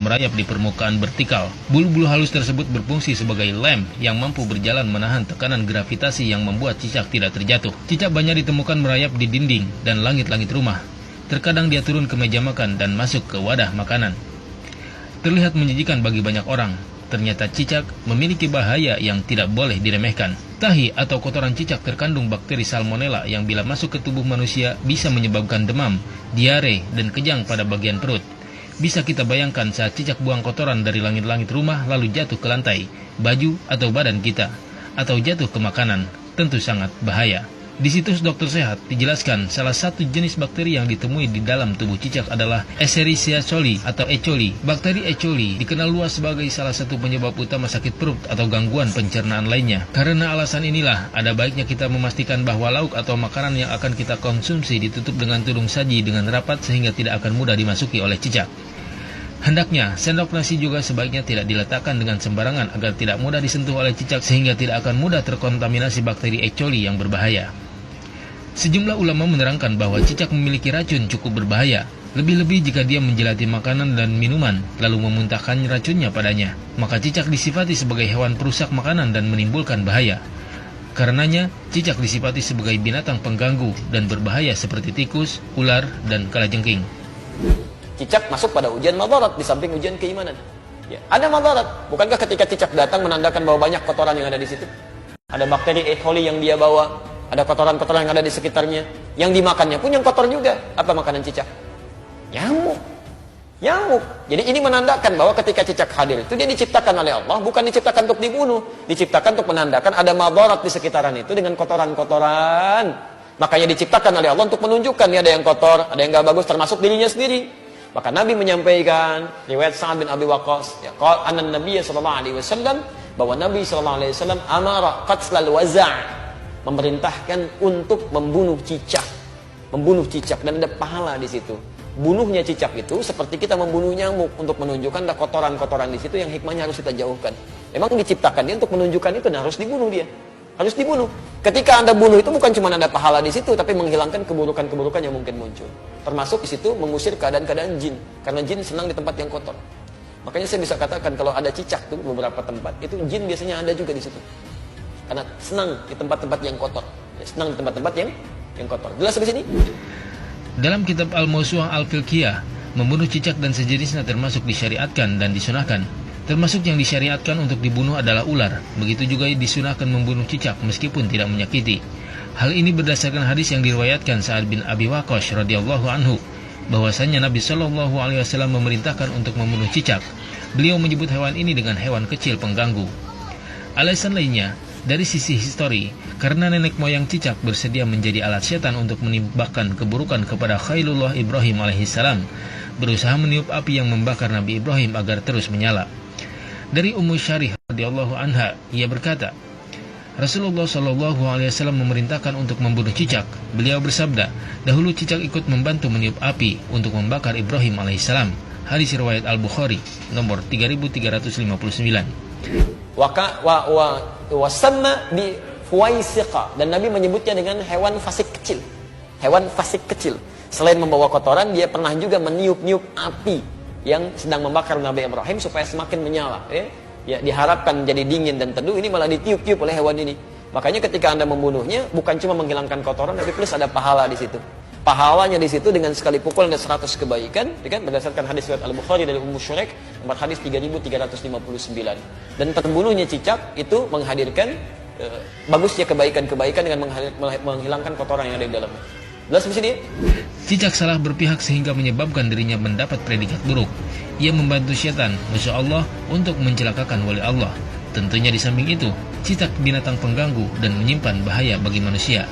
merayap di permukaan vertikal. Bulu-bulu halus tersebut berfungsi sebagai lem yang mampu berjalan menahan tekanan gravitasi yang membuat cicak tidak terjatuh. Cicak banyak ditemukan merayap di dinding dan langit-langit rumah. Terkadang dia turun ke meja makan dan masuk ke wadah makanan. Terlihat menjijikan bagi banyak orang. Ternyata cicak memiliki bahaya yang tidak boleh diremehkan. Tahi atau kotoran cicak terkandung bakteri salmonella yang bila masuk ke tubuh manusia bisa menyebabkan demam, diare, dan kejang pada bagian perut. Bisa kita bayangkan saat cicak buang kotoran dari langit-langit rumah lalu jatuh ke lantai, baju atau badan kita, atau jatuh ke makanan, tentu sangat bahaya. Di situs Dokter Sehat dijelaskan salah satu jenis bakteri yang ditemui di dalam tubuh cicak adalah Escherichia coli atau E. coli. Bakteri E. coli dikenal luas sebagai salah satu penyebab utama sakit perut atau gangguan pencernaan lainnya. Karena alasan inilah, ada baiknya kita memastikan bahwa lauk atau makanan yang akan kita konsumsi ditutup dengan tudung saji dengan rapat sehingga tidak akan mudah dimasuki oleh cicak. Hendaknya, sendok nasi juga sebaiknya tidak diletakkan dengan sembarangan agar tidak mudah disentuh oleh cicak sehingga tidak akan mudah terkontaminasi bakteri E. coli yang berbahaya. Sejumlah ulama menerangkan bahwa cicak memiliki racun cukup berbahaya, lebih-lebih jika dia menjelati makanan dan minuman, lalu memuntahkan racunnya padanya. Maka cicak disifati sebagai hewan perusak makanan dan menimbulkan bahaya. Karenanya, cicak disifati sebagai binatang pengganggu dan berbahaya seperti tikus, ular, dan kalajengking. Cicak masuk pada ujian madarat di samping ujian keimanan. Ya, ada madarat. Bukankah ketika cicak datang menandakan bahwa banyak kotoran yang ada di situ? Ada bakteri E. coli yang dia bawa. Ada kotoran-kotoran yang ada di sekitarnya. Yang dimakannya pun yang kotor juga. Apa makanan cicak? Nyamuk. Nyamuk. Jadi ini menandakan bahwa ketika cicak hadir itu dia diciptakan oleh Allah. Bukan diciptakan untuk dibunuh. Diciptakan untuk menandakan ada madarat di sekitaran itu dengan kotoran-kotoran. Makanya diciptakan oleh Allah untuk menunjukkan ya, ada yang kotor, ada yang gak bagus, termasuk dirinya sendiri. Maka Nabi menyampaikan riwayat Sa'ad bin Abi Waqqas, ya, qala anna Nabiy sallallahu alaihi wasallam, bahwa Nabi sallallahu alaihi wasallam amara qatlal waza', memerintahkan untuk membunuh cicak. Membunuh cicak dan ada pahala di situ. Bunuhnya cicak itu seperti kita membunuh nyamuk untuk menunjukkan ada kotoran-kotoran di situ yang hikmahnya harus kita jauhkan. Memang diciptakan dia untuk menunjukkan itu dan harus dibunuh dia. Harus dibunuh. Ketika Anda bunuh itu bukan cuma ada pahala di situ, tapi menghilangkan keburukan-keburukan yang mungkin muncul. Termasuk di situ mengusir keadaan-keadaan jin, karena jin senang di tempat yang kotor. Makanya saya bisa katakan kalau ada cicak tuh beberapa tempat, itu jin biasanya ada juga di situ. Karena senang di tempat-tempat yang kotor. Senang di tempat-tempat yang kotor. Jelas sampai sini? Dalam kitab Al-Mawsu'ah Al-Fiqhiyah, membunuh cicak dan sejenisnya termasuk disyariatkan dan disunahkan. Termasuk yang disyariatkan untuk dibunuh adalah ular. Begitu juga disunahkan membunuh cicak meskipun tidak menyakiti. Hal ini berdasarkan hadis yang diriwayatkan Sa'ad bin Abi Waqqas radhiyallahu anhu, bahwasanya Nabi Shallallahu alaihi wasallam memerintahkan untuk membunuh cicak. Beliau menyebut hewan ini dengan hewan kecil pengganggu. Alasan lainnya, dari sisi histori, karena nenek moyang cicak bersedia menjadi alat setan untuk menimbulkan keburukan kepada Khalilullah Ibrahim alaihissalam, berusaha meniup api yang membakar Nabi Ibrahim agar terus menyala. Dari Ummu Syarih radhiyallahu anha, ia berkata, Rasulullah Shallallahu alaihi wasallam memerintahkan untuk membunuh cicak. Beliau bersabda, dahulu cicak ikut membantu meniup api untuk membakar Ibrahim alaihissalam. Hadis riwayat Al-Bukhari nomor 3359. Wasamma bi fuwaisiqa, dan Nabi menyebutnya dengan hewan fasik kecil. Hewan fasik kecil. Selain membawa kotoran, dia pernah juga meniup-niup api yang sedang membakar Nabi Ibrahim supaya semakin menyala. Ya, diharapkan jadi dingin dan teduh. Ini malah ditiup-tiup oleh hewan ini. Makanya ketika Anda membunuhnya, bukan cuma menghilangkan kotoran, tapi plus ada pahala di situ. Pahalanya di situ dengan sekali pukul ada 100 kebaikan, ya kan? Berdasarkan hadis riwayat Al-Bukhari dari Ummu Syuraik, nomor hadis 3359. Dan terbunuhnya cicak itu menghadirkan bagusnya kebaikan-kebaikan dengan menghilangkan kotoran yang ada di dalamnya. Jelas di sini? Cicak salah berpihak sehingga menyebabkan dirinya mendapat predikat buruk. Ia membantu syaitan, Masya Allah, untuk mencelakakan wali Allah. Tentunya di samping itu, cicak binatang pengganggu dan menyimpan bahaya bagi manusia.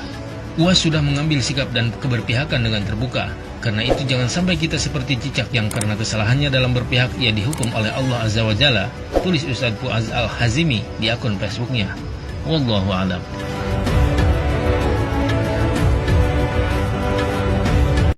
UAS sudah mengambil sikap dan keberpihakan dengan terbuka. Karena itu jangan sampai kita seperti cicak yang karena kesalahannya dalam berpihak ia dihukum oleh Allah Azza wa Jalla. Tulis Ustaz Fuaz Al-Hazimi di akun Facebooknya. Wallahu a'lam.